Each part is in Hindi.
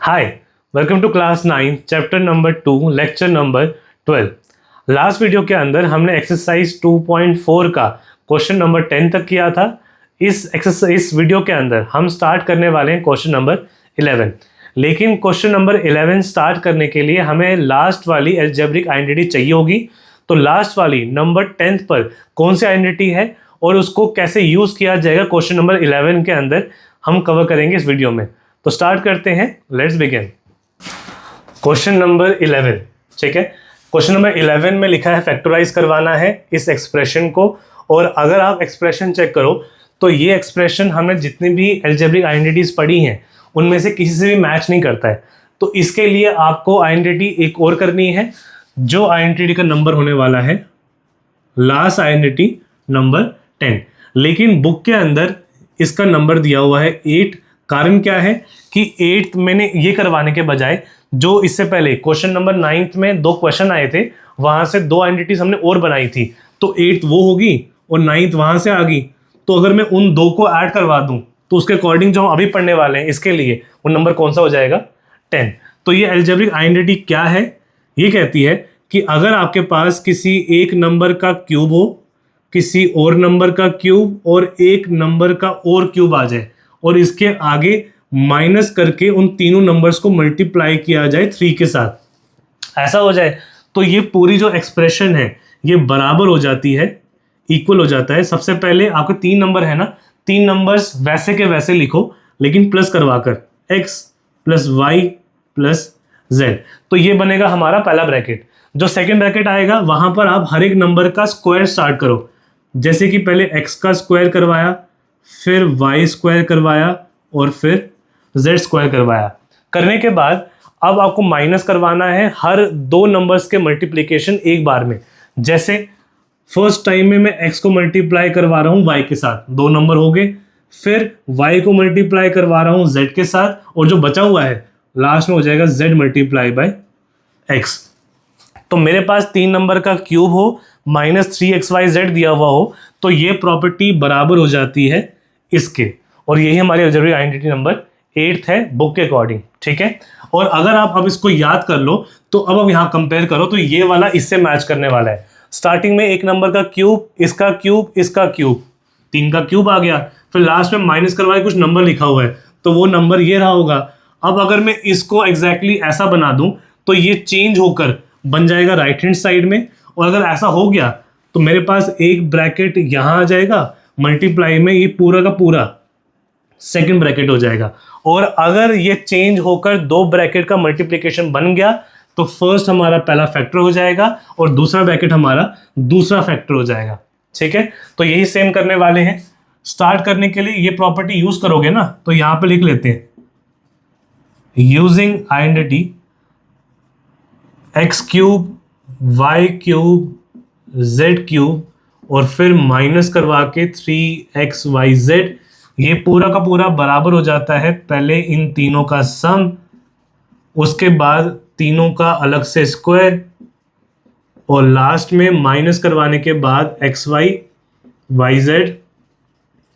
Hi, welcome to class 9, chapter number 2, lecture number 12। Last video के अंदर हमने एक्सरसाइज 2.4 का क्वेश्चन नंबर 10 तक किया था। इस वीडियो के अंदर हम स्टार्ट करने वाले हैं क्वेश्चन नंबर 11। लेकिन क्वेश्चन नंबर 11 स्टार्ट करने के लिए हमें लास्ट वाली अलजेब्रिक आइडेंटिटी चाहिए होगी। तो लास्ट वाली नंबर 10 पर कौन सी आइडेंटिटी है और उसको कैसे यूज़ किया जाएगा क्वेश्चन नंबर 11 के अंदर हम कवर करेंगे इस वीडियो में। तो स्टार्ट करते हैं, लेट्स बिगिन। क्वेश्चन नंबर 11, ठीक है। क्वेश्चन नंबर 11 में लिखा है फैक्टराइज करवाना है इस एक्सप्रेशन को। और अगर आप एक्सप्रेशन चेक करो तो ये एक्सप्रेशन हमने जितनी भी अलजेब्रिक आइडेंटिटीज पढ़ी हैं उनमें से किसी से भी मैच नहीं करता है। तो इसके लिए आपको आइडेंटिटी एक और करनी है, जो आइडेंटिटी का नंबर होने वाला है लास्ट आइडेंटिटी नंबर 10। लेकिन बुक के अंदर इसका नंबर दिया हुआ है 8। कारण क्या है कि 8 मैंने ये करवाने के बजाय जो इससे पहले क्वेश्चन नंबर 9 में 2 क्वेश्चन आए थे वहां से 2 आइडेंटिटीज हमने और बनाई थी, तो 8 वो होगी और 9 वहां से आ गई। तो अगर मैं उन 2 को ऐड करवा दूं तो उसके अकॉर्डिंग जो हम अभी पढ़ने वाले हैं इसके लिए वो नंबर कौन सा हो जाएगा, 10। तो ये अलजेब्रिक आइडेंटिटी क्या है, ये कहती है कि अगर आपके पास किसी एक नंबर का क्यूब हो, किसी और नंबर का क्यूब और एक नंबर का और क्यूब आ जाए और इसके आगे माइनस करके उन तीनों नंबर्स को मल्टीप्लाई किया जाए 3 के साथ, ऐसा हो जाए तो ये पूरी जो एक्सप्रेशन है ये बराबर हो जाती है, इक्वल हो जाता है। सबसे पहले आपके 3 नंबर है ना, 3 नंबर्स वैसे के वैसे लिखो लेकिन प्लस करवाकर x plus Y plus z। तो ये बनेगा हमारा पहला ब्रैकेट। जो सेकेंड ब्रैकेट आएगा वहां पर आप हर एक नंबर का स्क्वायर स्टार्ट करो। जैसे कि पहले x का स्क्वायर करवाया, फिर y स्क्वायर करवाया और फिर z स्क्वायर करवाया। करने के बाद अब आपको माइनस करवाना है हर 2 नंबर्स के मल्टीप्लिकेशन एक बार में। जैसे फर्स्ट टाइम में मैं x को मल्टीप्लाई करवा रहा हूँ y के साथ, 2 नंबर हो गए। फिर y को मल्टीप्लाई करवा रहा हूँ z के साथ और जो बचा हुआ है लास्ट में हो जाएगा z मल्टीप्लाई बाय x। तो मेरे पास 3 नंबर का क्यूब हो माइनस 3xyz दिया हुआ हो तो ये प्रॉपर्टी बराबर हो जाती है इसके, और यही हमारी अलजेब्रिक आइडेंटिटी नंबर 8 है बुक के अकॉर्डिंग, ठीक है। और अगर आप अब इसको याद कर लो तो अब हम यहाँ कंपेयर करो तो ये वाला इससे मैच करने वाला है। स्टार्टिंग में एक नंबर का क्यूब, इसका क्यूब, इसका क्यूब, 3 का क्यूब आ गया। फिर लास्ट में माइनस करवाए कुछ नंबर लिखा हुआ है तो वो नंबर ये रहा होगा। अब अगर मैं इसको एग्जैक्टली ऐसा बना दूं तो ये चेंज होकर बन जाएगा राइट हैंड साइड में। और अगर ऐसा हो गया तो मेरे पास एक ब्रैकेट यहाँ आ जाएगा, मल्टीप्लाई में ये पूरा का पूरा सेकंड ब्रैकेट हो जाएगा। और अगर ये चेंज होकर 2 ब्रैकेट का मल्टीप्लिकेशन बन गया तो फर्स्ट हमारा पहला फैक्टर हो जाएगा और दूसरा ब्रैकेट हमारा दूसरा फैक्टर हो जाएगा, ठीक है। तो यही सेम करने वाले हैं। स्टार्ट करने के लिए ये प्रॉपर्टी यूज करोगे ना तो यहां पे लिख लेते हैं using identity x cube y cube z cube और फिर माइनस करवा के 3xyz। ये पूरा का पूरा बराबर हो जाता है पहले इन तीनों का सम, उसके बाद तीनों का अलग से स्क्वायर और लास्ट में माइनस करवाने के बाद xy yz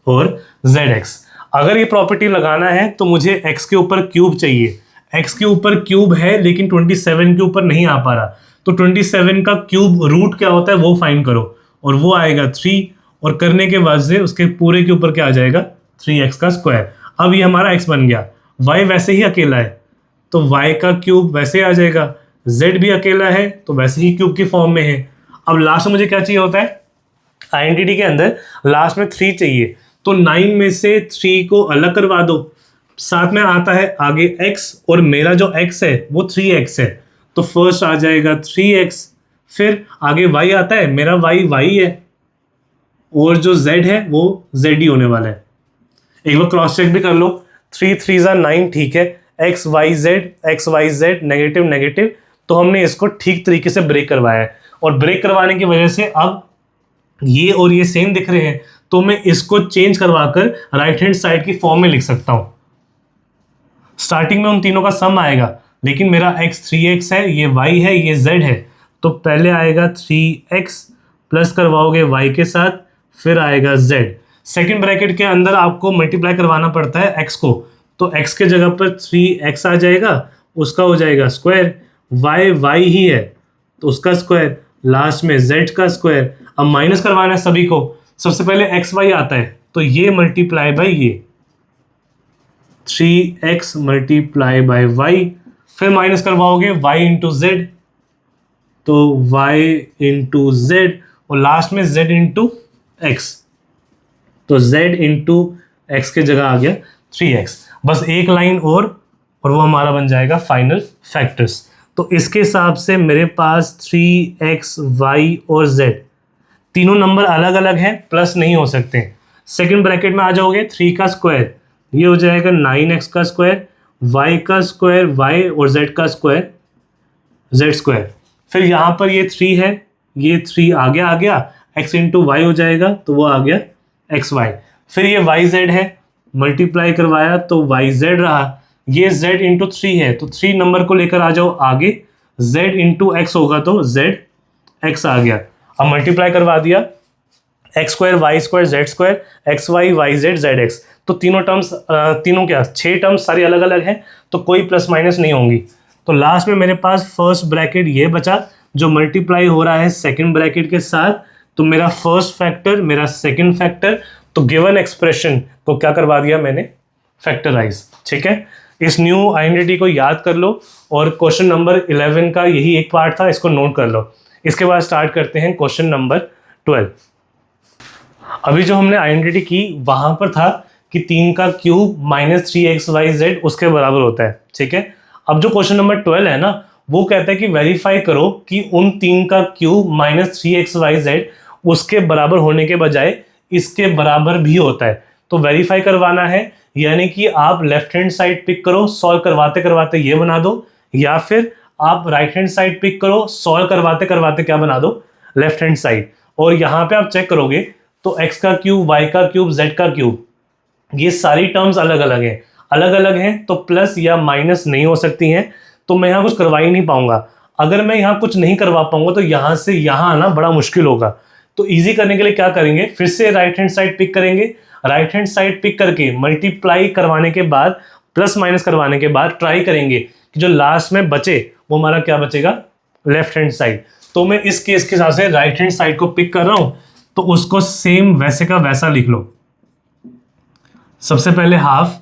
और zx। अगर ये प्रॉपर्टी लगाना है तो मुझे x के ऊपर क्यूब चाहिए। x के ऊपर क्यूब है लेकिन 27 के ऊपर नहीं आ पा रहा, तो 27 का क्यूब रूट क्या होता है वो फाइंड करो और वो आएगा 3। और करने के बाद से उसके पूरे के ऊपर क्या आ जाएगा, 3x का स्क्वायर। अब ये हमारा x बन गया। y वैसे ही अकेला है तो y का क्यूब वैसे आ जाएगा, z भी अकेला है तो वैसे ही क्यूब की फॉर्म में है। अब लास्ट में मुझे क्या चाहिए होता है, आइडेंटिटी के अंदर लास्ट में 3 चाहिए, तो 9 में से 3 को अलग करवा दो। साथ में आता है आगे x और मेरा जो x है वो 3x है, तो फर्स्ट आ जाएगा 3x। फिर आगे y आता है, मेरा y है और जो z है वो z ही होने वाला है। एक बार क्रॉस चेक भी कर लो, 3 3 9, ठीक है। x y z negative negative, तो हमने इसको ठीक तरीके से ब्रेक करवाया है और ब्रेक करवाने की वजह से अब ये और ये सेम दिख रहे हैं, तो मैं इसको चेंज करवाकर राइट हैंड साइड की फॉर्म में लिख सकता हूं। स्टार्टिंग में उन तीनों का सम आएगा लेकिन मेरा x 3x है, ये y है, ये z है, तो पहले आएगा 3x प्लस करवाओगे y के साथ, फिर आएगा z। सेकेंड ब्रैकेट के अंदर आपको मल्टीप्लाई करवाना पड़ता है x को, तो x के जगह पर 3x आ जाएगा, उसका हो जाएगा स्क्वायर, y ही है तो उसका स्क्वायर, लास्ट में z का स्क्वायर। अब माइनस करवाना है सभी को, सबसे पहले xy आता है तो ये मल्टीप्लाई बाय ये 3x मल्टीप्लाई बाय y, फिर माइनस करवाओगे y इंटू जेड तो y इंटू जेड, और लास्ट में z इंटू एक्स, तो z इंटू एक्स के जगह आ गया 3x। बस एक लाइन और वो हमारा बन जाएगा फाइनल फैक्टर्स। तो इसके हिसाब से मेरे पास 3x y और z तीनों नंबर अलग अलग हैं, प्लस नहीं हो सकते। सेकंड ब्रैकेट में आ जाओगे, 3 का स्क्वायर ये हो जाएगा 9x का स्क्वायर, y का स्क्वायर y और z का स्क्वायर z स्क्वायर। फिर यहाँ पर ये 3 है, ये 3 आ गया x इंटू वाई हो जाएगा तो वो आ गया xy। फिर ये yz है, मल्टीप्लाई करवाया तो yz रहा, ये z इंटू 3 है तो 3 नंबर को लेकर आ जाओ आगे, z इंटू एक्स होगा तो z x आ गया। अब मल्टीप्लाई करवा दिया, X square Y square Z square X Y Y Z Z X, तो तीनों टर्म्स तीनों क्या 6 टर्म्स सारी अलग अलग हैं तो कोई प्लस माइनस नहीं होंगी। तो लास्ट में मेरे पास फर्स्ट ब्रैकेट ये बचा जो मल्टीप्लाई हो रहा है सेकंड ब्रैकेट के साथ, तो मेरा फर्स्ट फैक्टर मेरा सेकंड फैक्टर, तो गिवन एक्सप्रेशन को क्या करवा दिया मैंने फैक्टराइज। ठीक है, इस न्यू आइडेंटिटी को याद कर लो और क्वेश्चन नंबर 11 का यही एक पार्ट था, इसको नोट कर लो। इसके बाद स्टार्ट करते हैं क्वेश्चन नंबर 12। अभी जो हमने आइडेंटिटी की वहां पर था कि 3 का क्यूब माइनस 3xyz उसके बराबर होता है। ठीक है, अब जो क्वेश्चन नंबर 12 है ना वो कहता है कि वेरीफाई करो कि उन 3 का क्यूब माइनस 3xyz उसके बराबर होने के बजाय इसके बराबर भी होता है। तो वेरीफाई करवाना है, यानी कि आप लेफ्ट हैंड साइड पिक करो, सॉल्व करवाते करवाते ये बना दो, या फिर आप राइट हैंड साइड पिक करो, सॉल्व करवाते करवाते क्या बना दो लेफ्ट हैंड साइड। और यहाँ पे आप चेक करोगे तो x का क्यूब y का क्यूब z का क्यूब ये सारी टर्म्स अलग अलग हैं तो प्लस या माइनस नहीं हो सकती हैं, तो मैं यहाँ कुछ करवा ही नहीं पाऊंगा। अगर मैं यहाँ कुछ नहीं करवा पाऊंगा तो यहाँ से यहाँ आना बड़ा मुश्किल होगा। तो इजी करने के लिए क्या करेंगे, फिर से राइट हैंड साइड पिक करेंगे, राइट हैंड साइड पिक करके मल्टीप्लाई करवाने के बाद प्लस माइनस करवाने के बाद ट्राई करेंगे कि जो लास्ट में बचे वो हमारा क्या बचेगा लेफ्ट हैंड साइड। तो मैं इस केस के हिसाब से राइट हैंड साइड को पिक कर रहा हूं तो उसको सेम वैसे का वैसा लिख लो। सबसे पहले हाफ,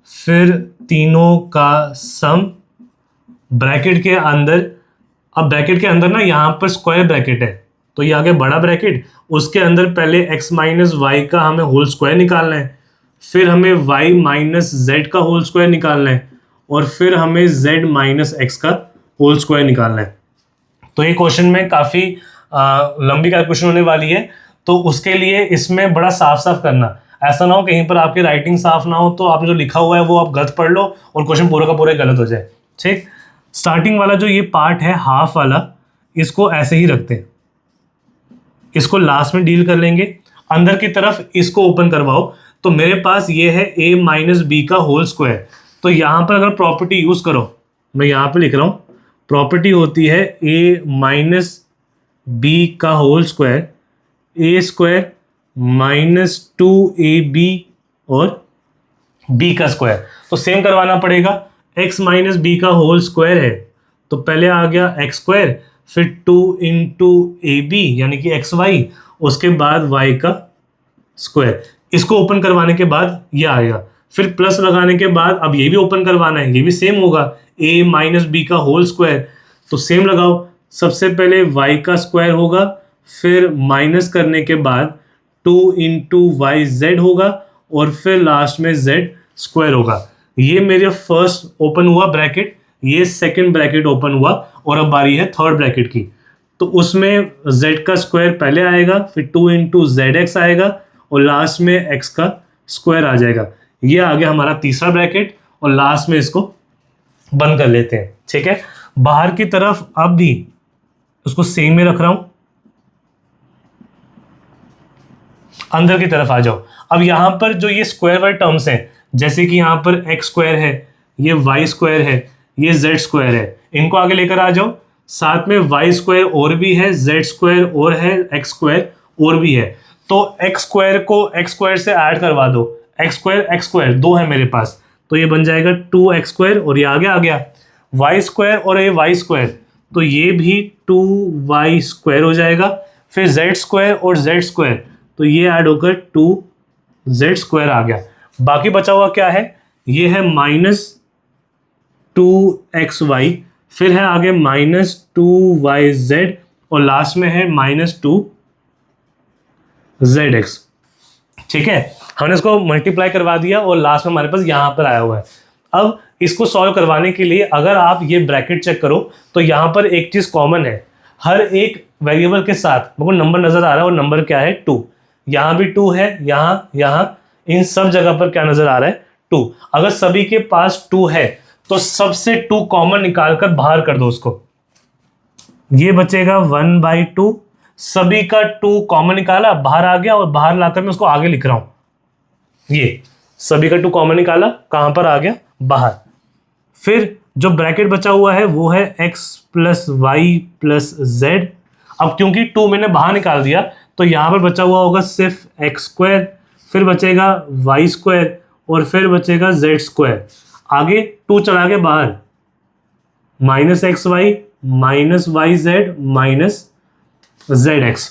फिर तीनों का सम, ब्रैकेट के अंदर, अब ब्रैकेट के अंदर ना यहाँ पर स्क्वायर ब्रैकेट है तो ये आगे बड़ा ब्रैकेट, उसके अंदर पहले x माइनस वाई का हमें होल स्क्वायर निकालना है, फिर हमें y माइनस जेड का होल स्क्वायर निकालना है, और फिर हमें z माइनस एक्स का होल स्क्वायर निकालना है। तो ये क्वेश्चन में काफ़ी लंबी कैलकुलेशन होने वाली है, तो उसके लिए इसमें बड़ा साफ साफ करना, ऐसा ना हो कहीं पर आपकी राइटिंग साफ ना हो तो आपने जो लिखा हुआ है वो आप गलत पढ़ लो और क्वेश्चन पूरा का पूरा गलत हो जाए। ठीक, स्टार्टिंग वाला जो ये पार्ट है हाफ वाला, इसको ऐसे ही रखते हैं, इसको लास्ट में डील कर लेंगे। अंदर की तरफ इसको ओपन करवाओ तो मेरे पास ये है a माइनस बी का होल स्क्वायर। तो यहाँ पर अगर प्रॉपर्टी यूज करो, मैं यहाँ पे लिख रहा हूँ, प्रॉपर्टी होती है a माइनस बी का होल स्क्वायर, ए स्क्वायर माइनस 2ab और b का स्क्वायर। तो सेम करवाना पड़ेगा, x माइनस बी का होल स्क्वायर है तो पहले आ गया x स्क्वायर, फिर 2 इंटू ए बी यानी कि xy, उसके बाद y का स्क्वायर। इसको ओपन करवाने के बाद ये आएगा, फिर प्लस लगाने के बाद अब ये भी ओपन करवाना है, ये भी सेम होगा a माइनस बी का होल स्क्वायर। तो सेम लगाओ, सबसे पहले y का स्क्वायर होगा, फिर माइनस करने के बाद 2 इंटू वाई जेड होगा और फिर लास्ट में z स्क्वायर होगा। ये मेरे फर्स्ट ओपन हुआ ब्रैकेट, ये सेकंड ब्रैकेट ओपन हुआ, और अब बारी है थर्ड ब्रैकेट की। तो उसमें z का स्क्वायर पहले आएगा, फिर 2 इंटू जेड एक्स आएगा और लास्ट में x का स्क्वायर आ जाएगा। ये आ गया हमारा तीसरा ब्रैकेट और लास्ट में इसको बंद कर लेते हैं। ठीक है, बाहर की तरफ अब भी उसको सेम में रख रहा हूं, अंदर की तरफ आ जाओ। अब यहां पर जो ये स्क्वायर वाले टर्म्स हैं, जैसे कि यहां पर x स्क्वायर है, ये y स्क्वायर है, ये z स्क्वायर है, इनको आगे लेकर आ जाओ। साथ में y स्क्वायर और भी है, z स्क्वायर और है, x स्क्वायर और भी है। तो x स्क्वायर को x स्क्वायर से ऐड करवा दो, x स्क्वायर दो है मेरे पास, तो ये बन जाएगा 2x² और ये आ गया y² और ये y², तो ये भी 2y² हो जाएगा। फिर z² और z², तो ये ऐड होकर 2z² आ गया। बाकी बचा हुआ क्या है, ये है -2xy, फिर है आगे -2yz और लास्ट में है -2zx। ठीक है, हमने इसको मल्टीप्लाई करवा दिया और लास्ट में हमारे पास यहाँ पर आया हुआ है। अब इसको सॉल्व करवाने के लिए अगर आप ये ब्रैकेट चेक करो तो यहाँ पर एक चीज़ कॉमन है, हर एक वेरिएबल के साथ मेरे को नंबर नजर आ रहा है और नंबर क्या है 2। यहाँ भी 2 है, यहाँ इन सब जगह पर क्या नजर आ रहा है 2। अगर सभी के पास 2 है तो सबसे 2 कॉमन निकाल कर बाहर कर दो उसको, ये बचेगा 1/2। सभी का 2 कॉमन निकाला, बाहर आ गया और बाहर लाकर मैं उसको आगे लिख रहा हूं, ये सभी का 2 कॉमन निकाला, कहां पर आ गया बाहर। फिर जो ब्रैकेट बचा हुआ है वो है x + y + z। अब क्योंकि 2 मैंने बाहर निकाल दिया तो यहां पर बचा हुआ होगा सिर्फ x², फिर बचेगा y² और फिर बचेगा z²। आगे 2 चला गया बाहर, -xy -yz -zx।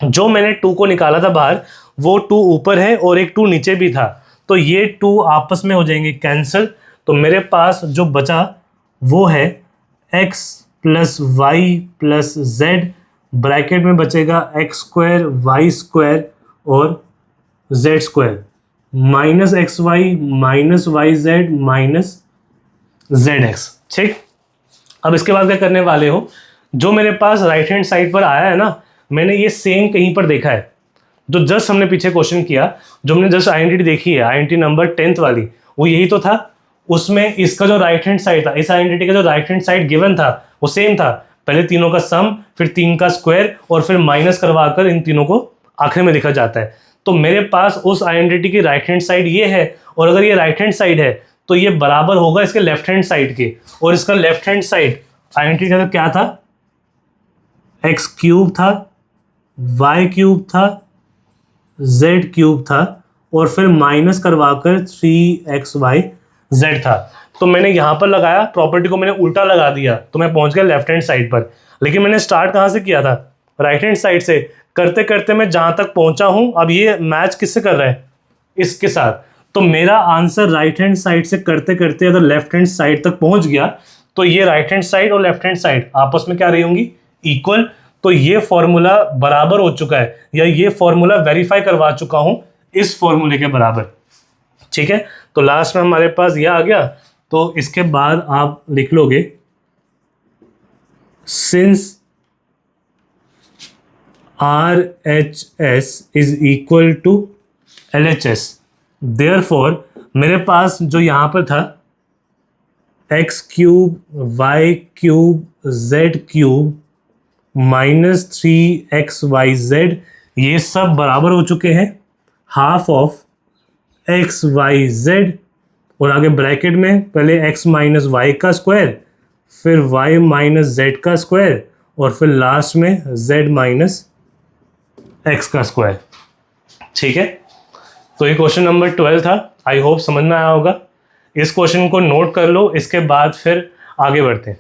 जो मैंने 2 को निकाला था बाहर वो 2 ऊपर है और एक 2 नीचे भी था, तो ये 2 आपस में हो जाएंगे कैंसिल। तो मेरे पास जो बचा वो है x + y + z, ब्रैकेट में बचेगा x² y² और z² -xy -yz -zx। ठीक, अब इसके बाद क्या करने वाले हो, जो मेरे पास राइट हैंड साइड पर आया है ना, मैंने ये सेम कहीं पर देखा है, जो जस्ट हमने पीछे क्वेश्चन किया, जो हमने जस्ट आइडेंटिटी देखी है, आइडेंटिटी नंबर 10th वाली, वो यही तो था। उसमें इसका जो राइट हैंड साइड था, इस आइडेंटिटी का जो राइट हैंड साइड गिवन था वो सेम था, पहले तीनों का सम, फिर 3 का स्क्वायर और फिर माइनस करवाकर इन तीनों को आखिर में लिखा जाता है। तो मेरे पास उस आइडेंटिटी की राइट हैंड साइड ये है, और अगर ये राइट हैंड साइड है तो ये बराबर होगा इसके लेफ्ट हैंड साइड के, और इसका लेफ्ट हैंड साइड आइडेंटिटी का क्या था, x³ था, y³ था, z³ था और फिर माइनस करवाकर 3xyz था। तो मैंने यहां पर लगाया, प्रॉपर्टी को मैंने उल्टा लगा दिया तो मैं पहुंच गया लेफ्ट हैंड साइड पर, लेकिन मैंने स्टार्ट कहां से किया था, राइट हैंड साइड से। करते करते मैं जहां तक पहुंचा हूं, अब ये मैच किससे कर रहा है, इसके साथ। तो मेरा आंसर राइट हैंड साइड से करते करते अगर लेफ्ट हैंड साइड तक पहुंच गया तो ये राइट हैंड साइड और लेफ्ट हैंड साइड आपस में क्या रही होंगी, इक्वल। तो ये फॉर्मूला बराबर हो चुका है, या ये फॉर्मूला वेरीफाई करवा चुका हूं इस फॉर्मूले के बराबर। ठीक है, तो लास्ट में हमारे पास यह आ गया। तो इसके बाद आप लिख लोगे since RHS is equal to LHS, therefore मेरे पास जो यहां पर था x³ y³ z³ -3xyz, ये सब बराबर हो चुके हैं हाफ ऑफ xyz, और आगे ब्रैकेट में पहले x - y का स्क्वायर, फिर y - z का स्क्वायर और फिर लास्ट में z - x का स्क्वायर। ठीक है, तो ये क्वेश्चन नंबर 12 था। आई होप समझ में आया होगा। इस क्वेश्चन को नोट कर लो, इसके बाद फिर आगे बढ़ते हैं।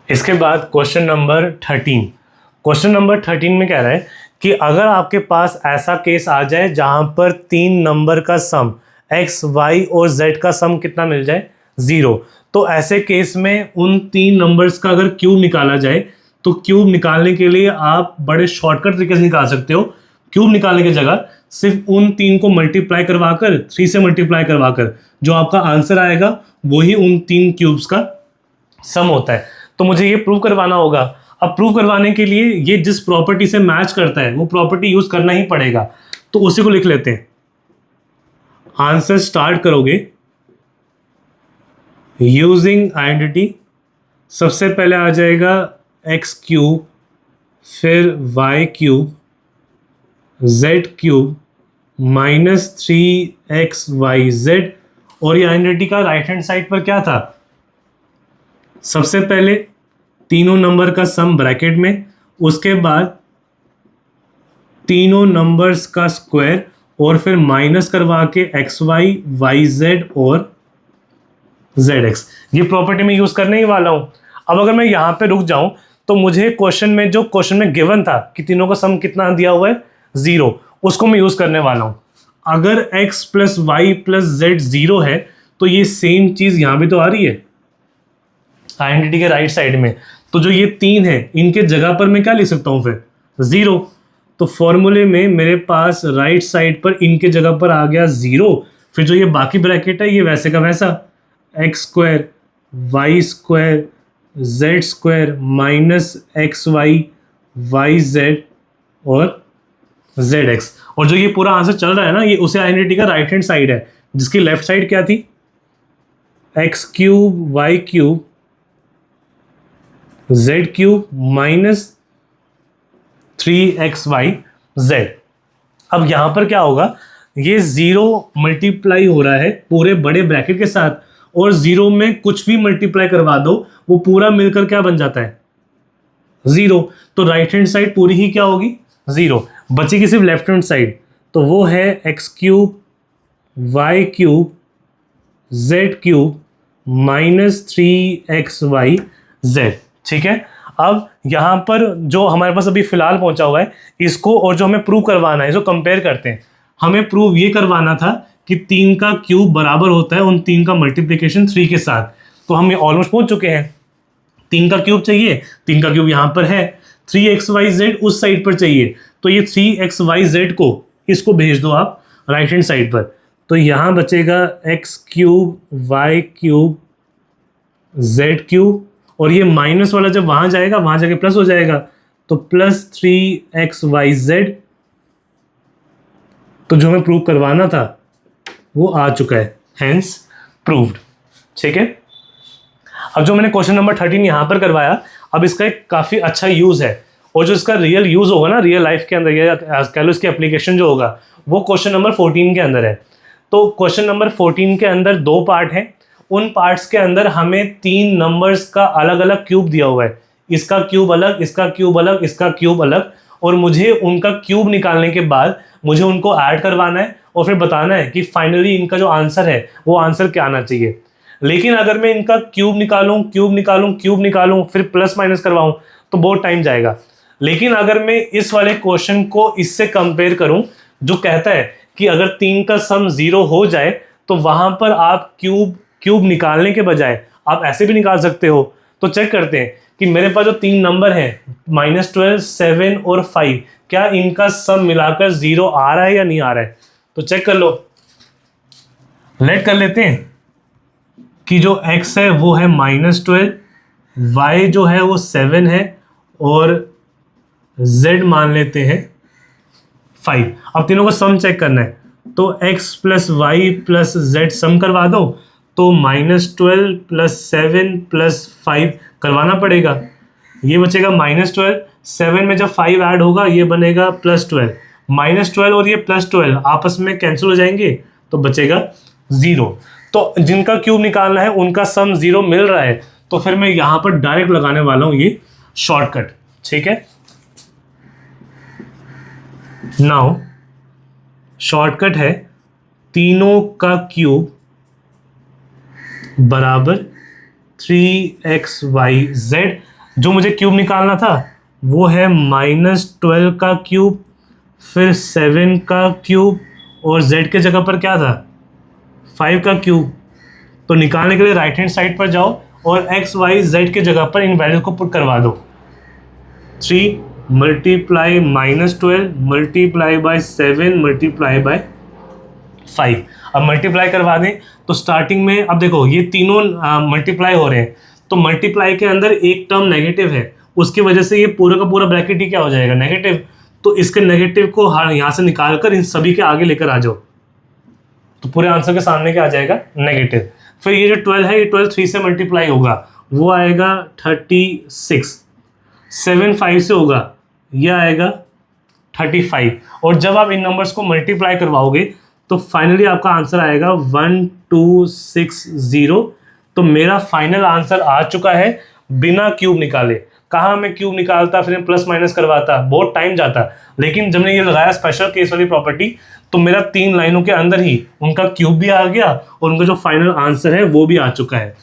इसके बाद क्वेश्चन नंबर 13। क्वेश्चन नंबर 13 में कह रहा है कि अगर आपके पास ऐसा केस आ जाए जहां पर 3 नंबर का सम x, y और z का सम कितना मिल जाए, 0, तो ऐसे केस में उन 3 नंबर्स का अगर क्यूब निकाला जाए तो क्यूब निकालने के लिए आप बड़े शॉर्टकट तरीके से निकाल सकते हो। क्यूब निकालने की जगह सिर्फ उन 3 को मल्टीप्लाई करवाकर, 3 से मल्टीप्लाई करवाकर जो आपका आंसर आएगा वही उन 3 क्यूब्स का सम होता है। तो मुझे ये प्रूव करवाना होगा। अब प्रूव करवाने के लिए ये जिस प्रॉपर्टी से मैच करता है वो प्रॉपर्टी यूज करना ही पड़ेगा, तो उसी को लिख लेते हैं। आंसर स्टार्ट करोगे यूजिंग आइडेंटिटी, सबसे पहले आ जाएगा x³, फिर y³ z³ -3xyz, और ये आइडेंटिटी का राइट हैंड साइड पर क्या था, सबसे पहले तीनों नंबर का सम ब्रैकेट में, उसके बाद तीनों नंबर्स का स्क्वायर और फिर माइनस करवा के एक्स वाई, वाई जेड और जेड एक्स, ये प्रॉपर्टी में यूज करने ही वाला हूं। अब अगर मैं यहां पे रुक जाऊं तो मुझे क्वेश्चन में जो क्वेश्चन में गिवन था कि तीनों का सम कितना दिया हुआ है 0, उसको मैं यूज करने वाला हूं। अगर x plus Y plus Z 0 है तो ये सेम चीज यहां भी तो आ रही है आइडेंटिटी के राइट साइड में। तो जो ये 3 है इनके जगह पर मैं क्या लिख सकता हूं फिर 0। तो फॉर्मूले में मेरे पास राइट साइड पर इनके जगह पर आ गया 0। फिर जो ये बाकी ब्रैकेट है ये वैसे का वैसा X square Y square Z square minus X Y Y Z और जेड एक्स। और जो ये पूरा आंसर चल रहा है ना ये उसे आइडेंटिटी का राइट हैंड साइड है, जिसकी लेफ्ट साइड क्या थी X cube Y cube Z cube minus 3xy z। अब यहां पर क्या होगा, ये 0 मल्टीप्लाई हो रहा है पूरे बड़े ब्रैकेट के साथ, और 0 में कुछ भी मल्टीप्लाई करवा दो वो पूरा मिलकर क्या बन जाता है 0। तो राइट हैंड साइड पूरी ही क्या होगी 0, बचेगी सिर्फ लेफ्ट हैंड साइड। तो वो है X cube Y cube Z cube minus 3xy z। ठीक है। अब यहाँ पर जो हमारे पास अभी फिलहाल पहुंचा हुआ है इसको, और जो हमें प्रूव करवाना है इसको कंपेयर करते हैं। हमें प्रूव ये करवाना था कि 3 का क्यूब बराबर होता है उन 3 का मल्टीप्लिकेशन 3 के साथ। तो हम ऑलमोस्ट पहुंच चुके हैं। 3 का क्यूब चाहिए, 3 का क्यूब यहाँ पर है, 3xyz उस साइड पर चाहिए। तो ये 3xyz को इसको भेज दो आप राइट हैंड साइड पर। तो यहाँ बचेगा X cube Y cube Z cube, और ये माइनस वाला जब वहां जाएगा वहां जाके प्लस हो जाएगा, तो प्लस 3xyz। तो जो हमें प्रूव करवाना था वो आ चुका है, हेंस प्रूव्ड। ठीक है। अब जो मैंने क्वेश्चन नंबर 13 यहां पर करवाया, अब इसका एक काफी अच्छा यूज है, और जो इसका रियल यूज होगा ना रियल लाइफ के अंदर, या कह लो इसकी एप्लीकेशन जो होगा वो क्वेश्चन नंबर 14 के अंदर है। तो क्वेश्चन नंबर 14 के अंदर 2 पार्ट हैं। उन पार्ट्स के अंदर हमें 3 नंबर्स का अलग अलग क्यूब दिया हुआ है, इसका क्यूब अलग, इसका क्यूब अलग, इसका क्यूब अलग, और मुझे उनका क्यूब निकालने के बाद मुझे उनको ऐड करवाना है और फिर बताना है कि फाइनली इनका जो आंसर है वो आंसर क्या आना चाहिए। लेकिन अगर मैं इनका क्यूब निकालूं क्यूब निकालूं क्यूब निकालूं फिर प्लस माइनस करवाऊं तो बहुत टाइम जाएगा। लेकिन अगर मैं इस वाले क्वेश्चन को इससे कंपेयर करूं जो कहता है कि अगर 3 का सम 0 हो जाए तो वहां पर आप क्यूब निकालने के बजाय आप ऐसे भी निकाल सकते हो। तो चेक करते हैं कि मेरे पास जो 3 नंबर हैं -12, 7 और 5, क्या इनका सम मिलाकर 0 आ रहा है या नहीं आ रहा है। तो चेक कर लो, लेट कर लेते हैं कि जो x है वो है -12, y जो है वो 7 है, और z मान लेते हैं 5। अब तीनों को सम चेक करना है, तो x plus Y plus Z sum करवा दो, तो -12 प्लस 7 प्लस 5 करवाना पड़ेगा। ये बचेगा -12, 7 में जब 5 ऐड होगा ये बनेगा +12, -12 और ये +12 आपस में कैंसिल हो जाएंगे तो बचेगा 0। तो जिनका क्यूब निकालना है उनका सम 0 मिल रहा है, तो फिर मैं यहां पर डायरेक्ट लगाने वाला हूं ये शॉर्टकट। ठीक है। नाउ शॉर्टकट है तीनों का क्यूब बराबर 3xyz। जो मुझे क्यूब निकालना था वो है -12 का क्यूब, फिर 7 का क्यूब, और z के जगह पर क्या था 5 का क्यूब। तो निकालने के लिए राइट हैंड साइड पर जाओ और x y z के जगह पर इन वैल्यू को पुट करवा दो। 3 multiply -12 multiply by 7 multiply by 5। अब मल्टीप्लाई करवा दें तो स्टार्टिंग में अब देखो ये तीनों मल्टीप्लाई हो रहे हैं, तो मल्टीप्लाई के अंदर एक टर्म नेगेटिव है, उसकी वजह से ये पूरा का पूरा ब्रैकेट ही क्या हो जाएगा नेगेटिव। तो इसके नेगेटिव को यहाँ से निकाल कर इन सभी के आगे लेकर आ जाओ, तो पूरे आंसर के सामने क्या आ जाएगा नेगेटिव। फिर ये जो 12 है ये 12 3 से मल्टीप्लाई होगा, वो आएगा 36, 7 5 से होगा ये आएगा 35, और जब आप इन नंबर्स को मल्टीप्लाई करवाओगे तो फाइनली आपका आंसर आएगा 1260। तो मेरा फाइनल आंसर आ चुका है बिना क्यूब निकाले। कहाँ मैं क्यूब निकालता फिर प्लस माइनस करवाता, बहुत टाइम जाता, लेकिन जब मैंने ये लगाया स्पेशल केस वाली प्रॉपर्टी तो मेरा 3 लाइनों के अंदर ही उनका क्यूब भी आ गया और उनका जो फाइनल आंसर है वो भी आ चुका है।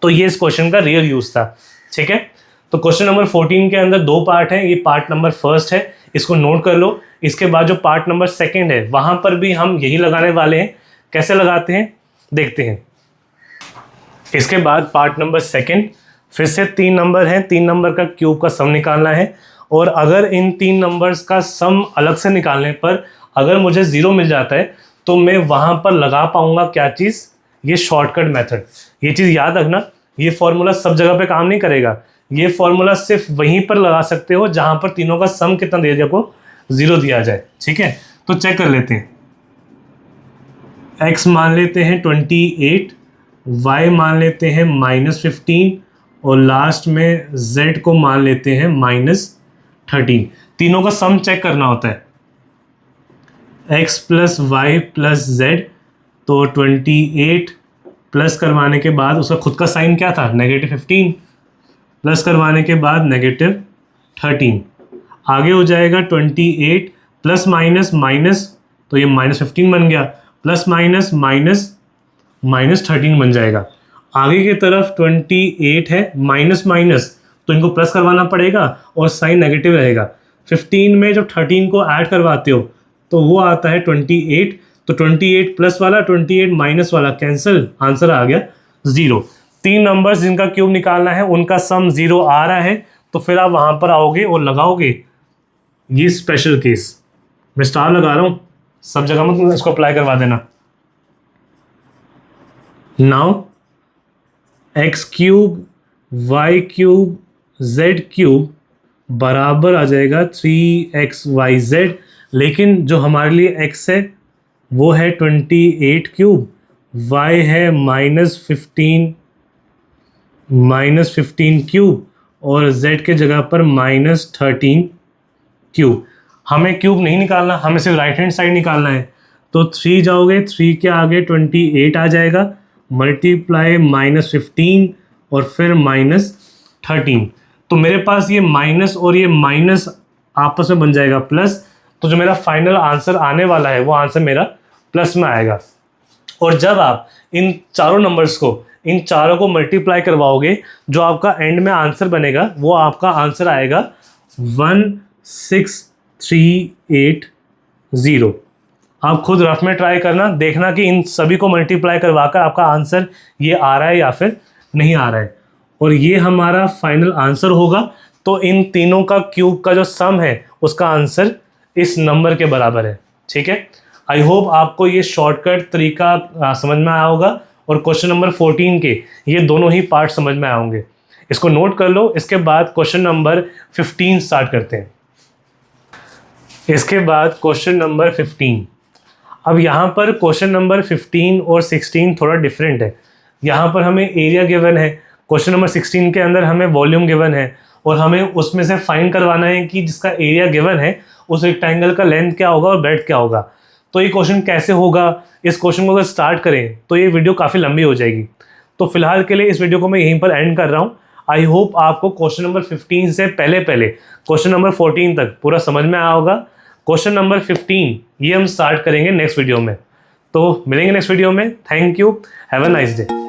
तो ये इस क्वेश्चन का रियल यूज था। ठीक है, तो क्वेश्चन नंबर 14 के अंदर 2 पार्ट हैं। ये पार्ट नंबर फर्स्ट है, इसको नोट कर लो। इसके बाद जो पार्ट नंबर सेकंड है वहां पर भी हम यही लगाने वाले हैं। कैसे लगाते हैं देखते हैं। इसके बाद पार्ट नंबर सेकंड, फिर से 3 नंबर हैं, 3 नंबर का क्यूब का सम निकालना है। और अगर इन 3 नंबर्स का सम अलग से निकालने पर अगर मुझे 0 मिल जाता है तो मैं वहां पर लगा पाऊंगा क्या चीज़, ये शॉर्टकट मेथड। ये चीज़ याद रखना, ये फॉर्मूला सब जगह पे काम नहीं करेगा। ये फॉर्मूला सिर्फ वहीं पर लगा सकते हो जहां पर तीनों का सम कितना दिया जाए, को 0 दिया जाए। ठीक है, तो चेक कर लेते हैं। x मान लेते हैं 28, y मान लेते हैं -15 और लास्ट में z को मान लेते हैं -13। तीनों का सम चेक करना होता है, x plus Y plus Z. तो 28 प्लस करवाने के बाद उसका खुद का साइन क्या था, -15, प्लस करवाने के बाद -13। आगे हो जाएगा 28 प्लस माइनस माइनस, तो ये -15 बन गया, प्लस माइनस माइनस -13 बन जाएगा। आगे की तरफ 28 है, माइनस माइनस, तो इनको प्लस करवाना पड़ेगा और साइन नेगेटिव रहेगा। 15 में जब 13 को ऐड करवाते हो तो वो आता है 28, तो 28 प्लस वाला 28 माइनस वाला कैंसिल, आंसर आ गया 0। 3 नंबर्स जिनका क्यूब निकालना है उनका सम 0 आ रहा है, तो फिर आप वहां पर आओगे और लगाओगे ये स्पेशल केस। मैं स्टार लगा रहा हूं, सब जगह में इसको अप्लाई करवा देना। Now x cube Y cube Z cube बराबर आ जाएगा 3xyz, लेकिन जो हमारे लिए x है वो है 28 क्यूब, y है -15 क्यूब और z के जगह पर -13 क्यूब। हमें क्यूब नहीं निकालना, हमें सिर्फ राइट हैंड साइड निकालना है। तो 3 जाओगे, 3 के आगे 28 आ जाएगा, मल्टीप्लाई -15 और फिर -13। तो मेरे पास ये माइनस और ये माइनस आपस में बन जाएगा प्लस। तो जो मेरा फाइनल आंसर आने वाला है वो आंसर मेरा प्लस में आएगा। और जब आप इन चारों नंबर्स को, इन चारों को मल्टीप्लाई करवाओगे, जो आपका एंड में आंसर बनेगा वो आपका आंसर आएगा 16380। आप खुद रफ में ट्राई करना, देखना कि इन सभी को मल्टीप्लाई करवाकर आपका आंसर ये आ रहा है या फिर नहीं आ रहा है। और ये हमारा फाइनल आंसर होगा। तो इन तीनों का क्यूब का जो सम है उसका आंसर इस नंबर के बराबर है। ठीक है, आई होप आपको ये शॉर्टकट तरीका समझ में आया होगा और क्वेश्चन नंबर 14 के ये दोनों ही पार्ट समझ में आएंगे। इसको नोट कर लो। इसके बाद क्वेश्चन नंबर 15 स्टार्ट करते हैं। इसके बाद क्वेश्चन नंबर 15। अब यहाँ पर क्वेश्चन नंबर 15 और 16 थोड़ा डिफरेंट है। यहाँ पर हमें एरिया गिवन है, क्वेश्चन नंबर 16 के अंदर हमें वॉल्यूम गिवन है और हमें उसमें से फाइंड करवाना है कि जिसका एरिया गिवन है उस रेक्टेंगल का लेंथ क्या होगा और ब्रेड्थ क्या होगा। तो ये क्वेश्चन कैसे होगा, इस क्वेश्चन को अगर स्टार्ट करें तो ये वीडियो काफ़ी लंबी हो जाएगी। तो फिलहाल के लिए इस वीडियो को मैं यहीं पर एंड कर रहा हूँ। आई होप आपको क्वेश्चन नंबर 15 से पहले क्वेश्चन नंबर 14 तक पूरा समझ में आया होगा। क्वेश्चन नंबर 15 ये हम स्टार्ट करेंगे नेक्स्ट वीडियो में। तो मिलेंगे नेक्स्ट वीडियो में। Thank you, have a nice day.